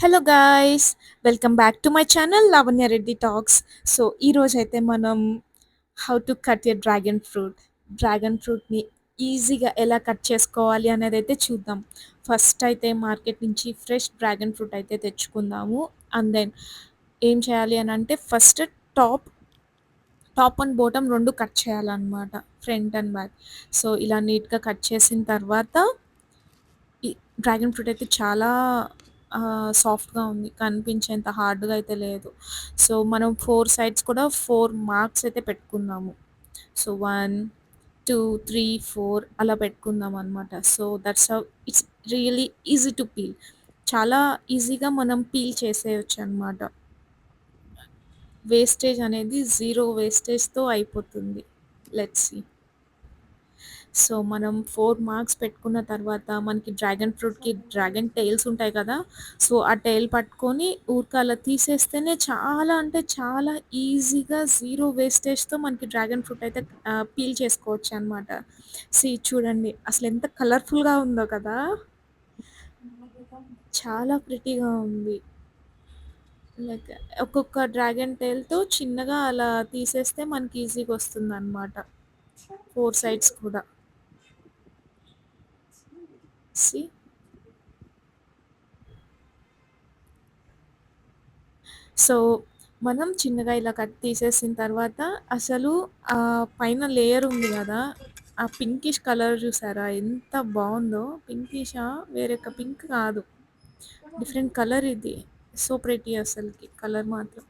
Hello guys, welcome back to my channel Lavanya Reddy talks. So ఈరోజు అయితే మనం how to cut a dragon ఫ్రూట్ని ఈజీగా ఎలా కట్ చేసుకోవాలి అనేది అయితే చూద్దాం. ఫస్ట్ అయితే మార్కెట్ నుంచి ఫ్రెష్ డ్రాగన్ ఫ్రూట్ అయితే తెచ్చుకుందాము. అండ్ దెన్ ఏం చేయాలి అని అంటే first top top and bottom రెండు కట్ చేయాలన్నమాట, ఫ్రంట్ అండ్ బ్యాక్. సో ఇలా నీట్గా కట్ చేసిన తర్వాత ఈ డ్రాగన్ ఫ్రూట్ అయితే చాలా సాఫ్ట్‌గా ఉంది. కనిపించేంత హార్డ్‌గా అయితే లేదు. సో, మనం 4 సైడ్స్ కూడా 4 మార్క్స్ అయితే పెట్టుకుందాము. సో, 1, 2, 3, 4 అలా పెట్టుకుందామనమాట. So, that's how it's really easy to peel. చాలా ఈజీగా మనం పీల్ చేసేయొచ్చనమాట. వేస్టేజ్ అనేది జీరో వేస్టేజ్‌తో అయిపోతుంది. Let's see. సో, మనం 4 మార్క్స్ పెట్టుకున్న తర్వాత మనకి డ్రాగన్ ఫ్రూట్‌కి డ్రాగన్ టెయిల్స్ ఉంటాయి కదా! సో, ఆ టెయిల్ పట్టుకొని ఊరికే అలా తీసేస్తేనే చాలా అంటే చాలా ఈజీగా జీరో వేస్టేజ్‌తో మనకి డ్రాగన్ ఫ్రూట్ అయితే పీల్ చేసుకోవచ్చనమాట. చూడండి అసలెంత కలర్‌ఫుల్‌గా ఉందో కదా! చాలా ప్రిటీగా ఉంది. లైక్ ఒక్కొక్క డ్రాగన్ టెయిల్‌తో చిన్నగా అలా తీసేస్తే మనకి ఈజీగా వస్తుందనమాట. 4 సైడ్స్ కూడా. సీ సో, మనం చిన్నగా ఇలా కట్ తీసేసిన తర్వాత అసలు పైన లేయర్ ఉంది గదా! ఆ పింకిష్ కలర్ చూసారా? ఎంత బావుందో. పింకిషా? వేరొక పింక్ కాదు. డిఫరెంట్ కలర్ ఇది. సో ప్రెటీ అసలకి కలర్ మాత్రం.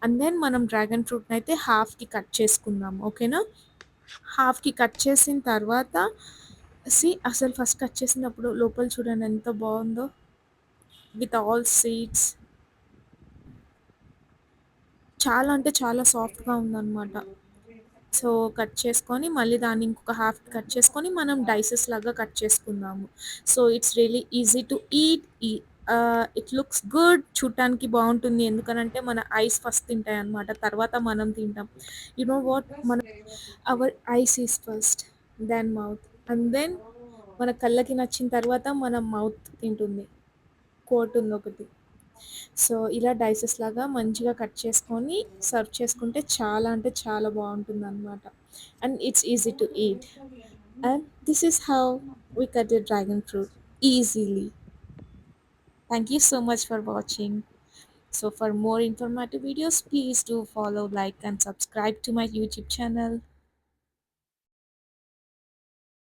అండ్ దెన్ మనం డ్రాగన్ ఫ్రూట్‌నయితే హాఫ్‌కి కట్ చేసుకుందాం. ఓకేనా? హాఫ్‌కి కట్ చేసిన తర్వాత అసలు ఫస్ట్ కట్ చేసినప్పుడు లోపల చూడండి ఎంత బావుందో. With all seeds. చాలా అంటే చాలా సాఫ్ట్‌గా ఉందనమాట. సో, కట్ చేసుకొని మళ్ళీ దాన్ని ఇంకొక హాఫ్ కట్ చేసుకొని మనం డైసెస్ లాగా కట్ చేసుకుందాము. So, it's really easy to eat. It looks good. చూడటానికి బావుంటుంది. ఎందుకనంటే మన ఐస్ ఫస్ట్ తింటాయన్నమాట. తర్వాత మనం తింటాం. You know what? Our eyes is first, then mouth. And then మన కళ్ళకి నచ్చిన తర్వాత మన మౌత్ తింటుంది. కోట్ ఉందొకటి. సో, ఇలా డైసెస్ లాగా మంచిగా కట్ చేసుకొని సర్వ్ చేసుకుంటే చాలా అంటే చాలా బావుంటుందనమాట. And it's easy to eat. And this is how we cut a dragon fruit easily. Thank you so much for watching. So for more informative videos, please do follow, like and subscribe to my YouTube channel.